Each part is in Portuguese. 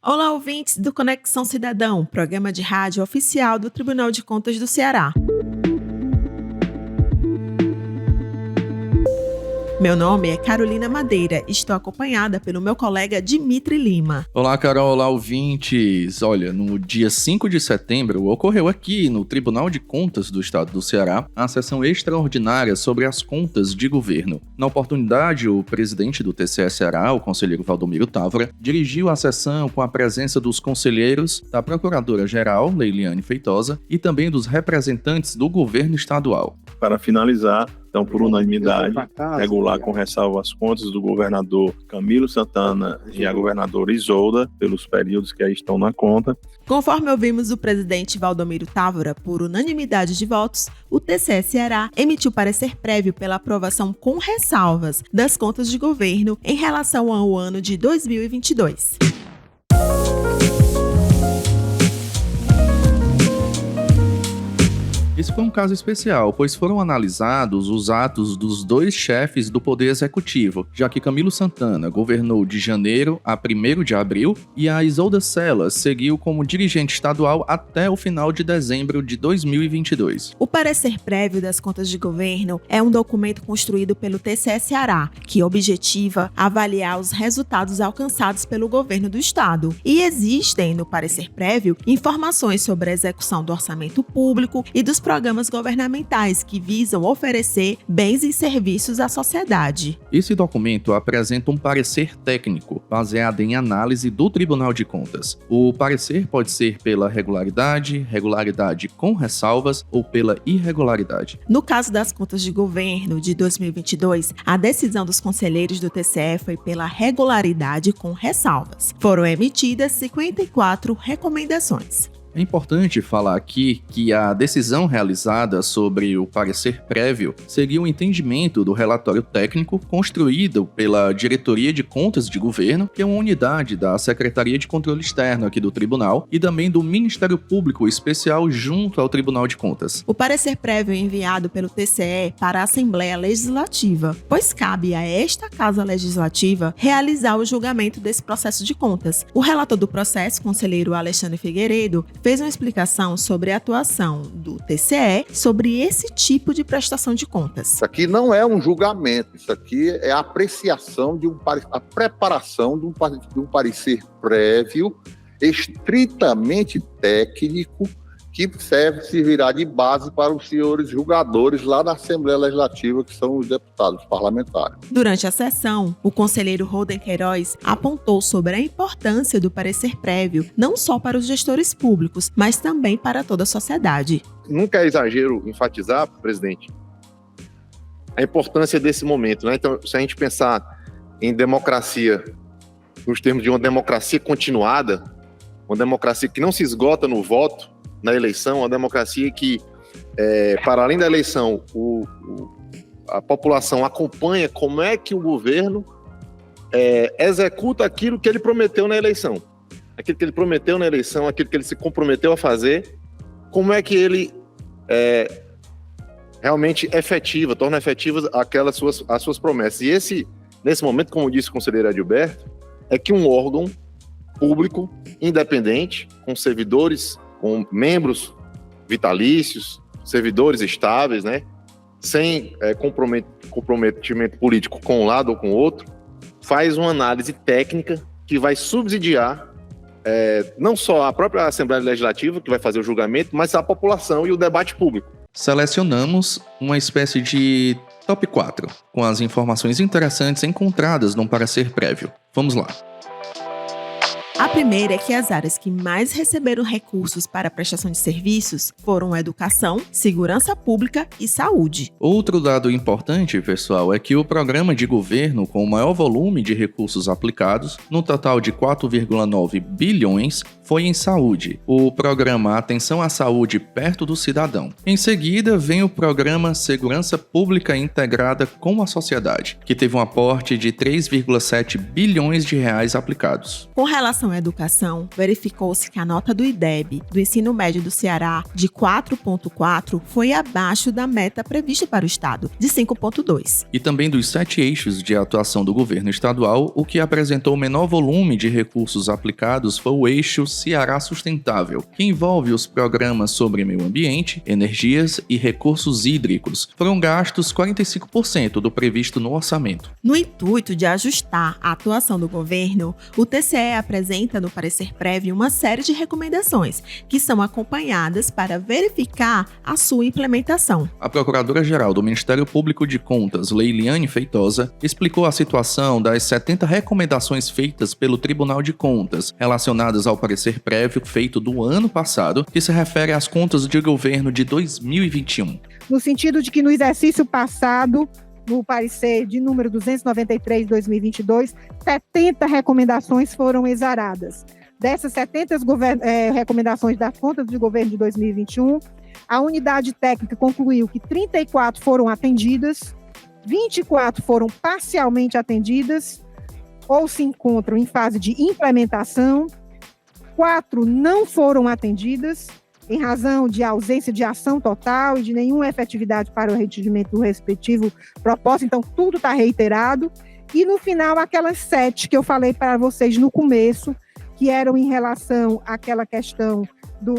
Olá, ouvintes do Conexão Cidadão, programa de rádio oficial do Tribunal de Contas do Ceará. Meu nome é Carolina Madeira e estou acompanhada pelo meu colega Dimitri Lima. Olá, Carol, olá, ouvintes. Olha, no dia 5 de setembro ocorreu aqui no Tribunal de Contas do Estado do Ceará a sessão extraordinária sobre as contas de governo. Na oportunidade, o presidente do TCE Ceará, o conselheiro Valdomiro Távora, dirigiu a sessão com a presença dos conselheiros da Procuradora-Geral, Leiliane Feitosa, e também dos representantes do governo estadual. Para finalizar, então, por unanimidade, regular com ressalva as contas do governador Camilo Santana e a governadora Isolda, pelos períodos que aí estão na conta. Conforme ouvimos o presidente Valdomiro Távora, por unanimidade de votos, o TCE Ceará emitiu parecer prévio pela aprovação com ressalvas das contas de governo em relação ao ano de 2022. Esse foi um caso especial, pois foram analisados os atos dos dois chefes do Poder Executivo, já que Camilo Santana governou de janeiro a 1º de abril e a Isolda Celas seguiu como dirigente estadual até o final de dezembro de 2022. O parecer prévio das contas de governo é um documento construído pelo TCE Ceará, que objetiva avaliar os resultados alcançados pelo governo do estado. E existem, no parecer prévio, informações sobre a execução do orçamento público e dos programas governamentais que visam oferecer bens e serviços à sociedade. Esse documento apresenta um parecer técnico, baseado em análise do Tribunal de Contas. O parecer pode ser pela regularidade com ressalvas ou pela irregularidade. No caso das contas de governo de 2022, a decisão dos conselheiros do TCE foi pela regularidade com ressalvas. Foram emitidas 54 recomendações. É importante falar aqui que a decisão realizada sobre o parecer prévio seguiu o entendimento do relatório técnico construído pela Diretoria de Contas de Governo, que é uma unidade da Secretaria de Controle Externo aqui do Tribunal, e também do Ministério Público Especial junto ao Tribunal de Contas. O parecer prévio é enviado pelo TCE para a Assembleia Legislativa, pois cabe a esta Casa Legislativa realizar o julgamento desse processo de contas. O relator do processo, conselheiro Alexandre Figueiredo, fez uma explicação sobre a atuação do TCE sobre esse tipo de prestação de contas. Isso aqui não é um julgamento, isso aqui é a apreciação a preparação de um parecer prévio, estritamente técnico, que servirá de base para os senhores julgadores lá na Assembleia Legislativa, que são os deputados parlamentares. Durante a sessão, o conselheiro Roden Queiroz apontou sobre a importância do parecer prévio, não só para os gestores públicos, mas também para toda a sociedade. Nunca é exagero enfatizar, presidente, a importância desse momento, né? Então, se a gente pensar em democracia, nos termos de uma democracia continuada, uma democracia que não se esgota no voto, na eleição, uma democracia que, para além da eleição, a população acompanha como é que o governo executa aquilo que ele prometeu na eleição. Aquilo que ele prometeu na eleição, aquilo que ele se comprometeu a fazer, como é que ele realmente torna efetivas as suas promessas. E nesse momento, como disse o conselheiro Adilberto, é que um órgão público, independente, com servidores, com membros vitalícios, servidores estáveis, né? Sem comprometimento político com um lado ou com o outro, faz uma análise técnica que vai subsidiar não só a própria Assembleia Legislativa, que vai fazer o julgamento, mas a população e o debate público. Selecionamos uma espécie de top 4, com as informações interessantes encontradas num parecer prévio. Vamos lá. A primeira é que as áreas que mais receberam recursos para a prestação de serviços foram educação, segurança pública e saúde. Outro dado importante, pessoal, é que o programa de governo com o maior volume de recursos aplicados, no total de 4,9 bilhões, foi em saúde. O programa Atenção à Saúde Perto do Cidadão. Em seguida, vem o programa Segurança Pública Integrada com a Sociedade, que teve um aporte de 3,7 bilhões de reais aplicados. Com relação Relação à Educação, verificou-se que a nota do IDEB do ensino médio do Ceará de 4,4 foi abaixo da meta prevista para o estado, de 5,2. E também dos 7 eixos de atuação do governo estadual, o que apresentou o menor volume de recursos aplicados foi o eixo Ceará Sustentável, que envolve os programas sobre meio ambiente, energias e recursos hídricos. Foram gastos 45% do previsto no orçamento. No intuito de ajustar a atuação do governo, o TCE apresenta no parecer prévio uma série de recomendações, que são acompanhadas para verificar a sua implementação. A Procuradora-Geral do Ministério Público de Contas, Leiliane Feitosa, explicou a situação das 70 recomendações feitas pelo Tribunal de Contas, relacionadas ao parecer prévio feito do ano passado, que se refere às contas de governo de 2021. No sentido de que no exercício passado, no parecer de número 293 de 2022, 70 recomendações foram exaradas. Dessas 70 recomendações das contas de governo de 2021, a unidade técnica concluiu que 34 foram atendidas, 24 foram parcialmente atendidas ou se encontram em fase de implementação, 4 não foram atendidas, em razão de ausência de ação total e de nenhuma efetividade para o atingimento do respectivo propósito, então tudo está reiterado. E no final, aquelas 7 que eu falei para vocês no começo, que eram em relação àquela questão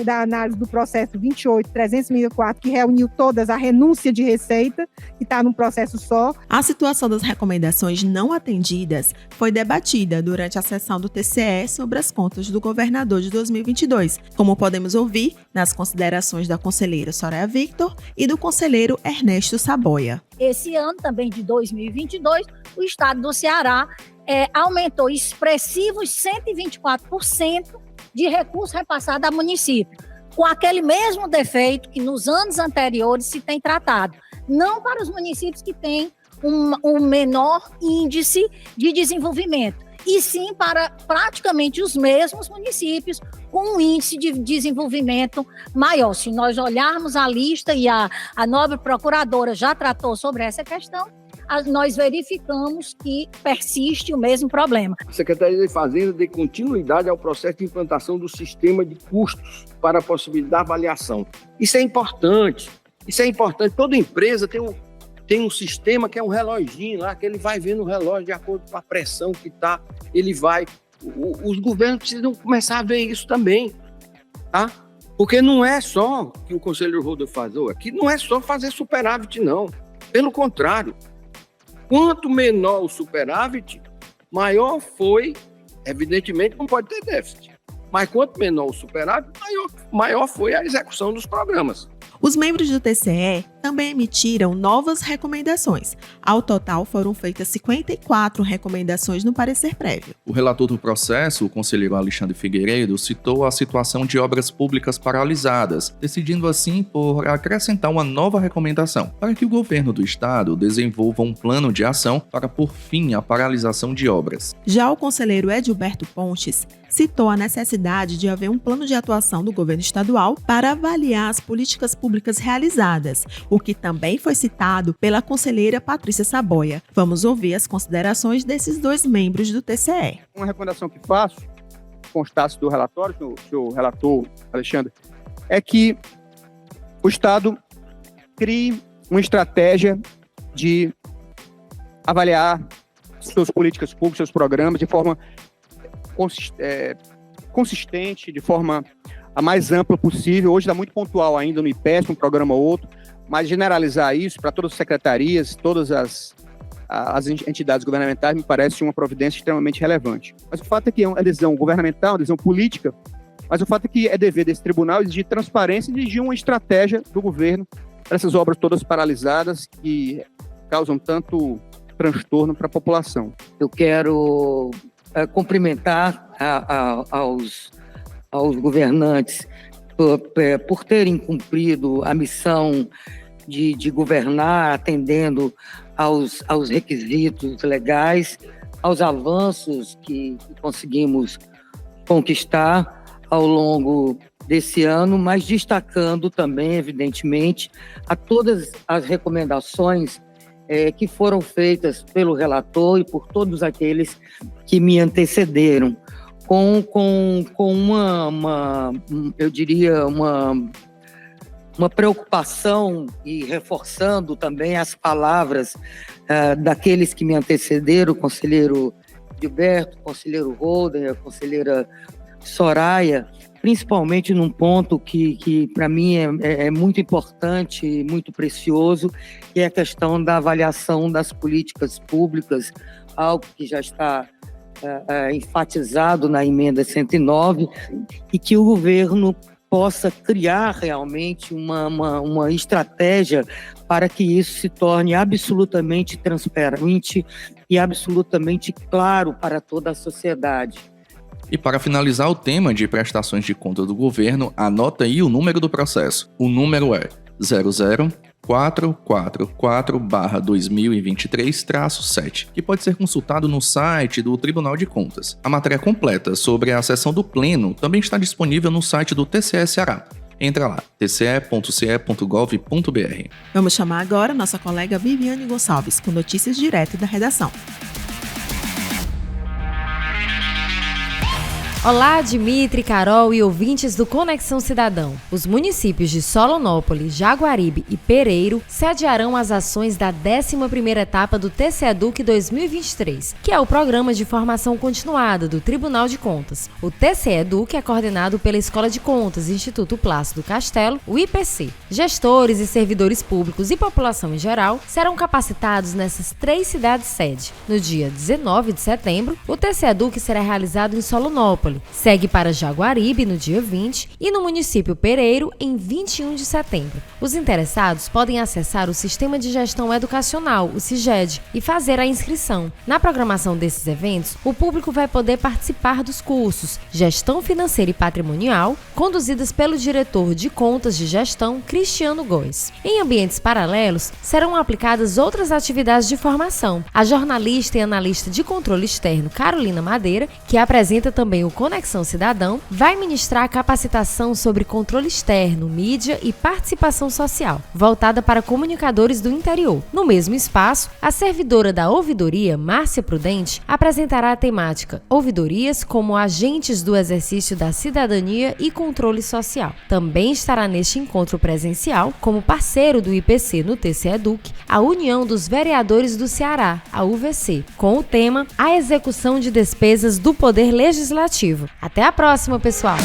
da análise do processo 28.364, que reuniu todas a renúncia de receita, que está num processo só. A situação das recomendações não atendidas foi debatida durante a sessão do TCE sobre as contas do governador de 2022, como podemos ouvir nas considerações da conselheira Soraya Victor e do conselheiro Ernesto Saboia. Esse ano, também de 2022, o estado do Ceará aumentou expressivos 124% de recurso repassado a município, com aquele mesmo defeito que nos anos anteriores se tem tratado. Não para os municípios que têm um menor índice de desenvolvimento, e sim para praticamente os mesmos municípios com um índice de desenvolvimento maior. Se nós olharmos a lista, e a nobre procuradora já tratou sobre essa questão, nós verificamos que persiste o mesmo problema. A Secretaria de Fazenda dê continuidade ao processo de implantação do sistema de custos para a possibilidade da avaliação. Isso é importante. Toda empresa tem um sistema que é um reloginho lá, que ele vai vendo o relógio de acordo com a pressão que está, ele vai... Os governos precisam começar a ver isso também, tá? Porque não é só que o conselheiro Rodolfo falou aqui, não é só fazer superávit, não. Pelo contrário, quanto menor o superávit, maior foi, evidentemente não pode ter déficit, mas quanto menor o superávit, maior foi a execução dos programas. Os membros do TCE também emitiram novas recomendações. Ao total, foram feitas 54 recomendações no parecer prévio. O relator do processo, o conselheiro Alexandre Figueiredo, citou a situação de obras públicas paralisadas, decidindo assim por acrescentar uma nova recomendação para que o governo do estado desenvolva um plano de ação para pôr fim à paralisação de obras. Já o conselheiro Edilberto Pontes citou a necessidade de haver um plano de atuação do governo estadual para avaliar as políticas públicas realizadas, o que também foi citado pela conselheira Patrícia Saboia. Vamos ouvir as considerações desses dois membros do TCE. Uma recomendação que faço, constasse do relatório, que o relator Alexandre, é que o Estado crie uma estratégia de avaliar suas políticas públicas, seus programas de forma consistente, de forma a mais ampla possível. Hoje está muito pontual ainda no IPESP, um programa ou outro, mas generalizar isso para todas as secretarias, todas as entidades governamentais, me parece uma providência extremamente relevante. Mas o fato é que é uma decisão governamental, uma decisão política, mas o fato é que é dever desse tribunal exigir transparência e exigir uma estratégia do governo para essas obras todas paralisadas que causam tanto transtorno para a população. Eu quero cumprimentar aos governantes por terem cumprido a missão de governar, atendendo aos requisitos legais, aos avanços que conseguimos conquistar ao longo desse ano, mas destacando também, evidentemente, a todas as recomendações que foram feitas pelo relator e por todos aqueles que me antecederam, com eu diria, uma preocupação e reforçando também as palavras daqueles que me antecederam, o conselheiro Gilberto, o conselheiro Holden, a conselheira Soraya, principalmente num ponto que para mim é muito importante e muito precioso, que é a questão da avaliação das políticas públicas, algo que já está enfatizado na emenda 109, e que o governo possa criar realmente uma estratégia para que isso se torne absolutamente transparente e absolutamente claro para toda a sociedade. E para finalizar o tema de prestações de conta do governo, anota aí o número do processo. O número é 00444/2023-7, que pode ser consultado no site do Tribunal de Contas. A matéria completa sobre a sessão do Pleno também está disponível no site do TCE Ceará. Entra lá, tce.ce.gov.br. Vamos chamar agora nossa colega Viviane Gonçalves, com notícias direto da redação. Olá, Dimitri, Carol e ouvintes do Conexão Cidadão. Os municípios de Solonópolis, Jaguaribe e Pereiro sediarão as ações da 11ª etapa do TCEDUC 2023, que é o Programa de Formação Continuada do Tribunal de Contas. O TCEDUC é coordenado pela Escola de Contas Instituto Plácido Castelo, o IPC. Gestores e servidores públicos e população em geral serão capacitados nessas 3 cidades-sede. No dia 19 de setembro, o TCEDUC será realizado em Solonópolis, segue para Jaguaribe no dia 20 e no município Pereiro em 21 de setembro. Os interessados podem acessar o Sistema de Gestão Educacional, o SIGED, e fazer a inscrição. Na programação desses eventos, o público vai poder participar dos cursos Gestão Financeira e Patrimonial, conduzidas pelo diretor de Contas de Gestão, Cristiano Góes. Em ambientes paralelos, serão aplicadas outras atividades de formação. A jornalista e analista de controle externo Carolina Madeira, que apresenta também o Conexão Cidadão, vai ministrar a capacitação sobre controle externo, mídia e participação social, voltada para comunicadores do interior. No mesmo espaço, a servidora da Ouvidoria, Márcia Prudente, apresentará a temática Ouvidorias como agentes do exercício da cidadania e controle social. Também estará neste encontro presencial, como parceiro do IPC no TCEDUC, a União dos Vereadores do Ceará, a UVC, com o tema A Execução de Despesas do Poder Legislativo. Até a próxima, pessoal!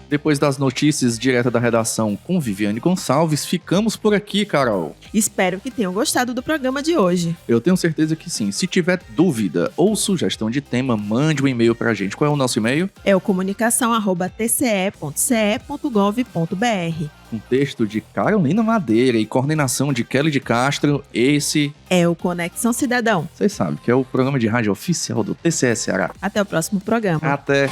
Depois das notícias direto da redação com Viviane Gonçalves, ficamos por aqui, Carol. Espero que tenham gostado do programa de hoje. Eu tenho certeza que sim. Se tiver dúvida ou sugestão de tema, mande um e-mail pra gente. Qual é o nosso e-mail? É o comunicação@tce.ce.gov.br. Com texto de Carolina Madeira e coordenação de Kelly de Castro, esse é o Conexão Cidadão. Vocês sabem que é o programa de rádio oficial do TCE Ceará. Até o próximo programa. Até!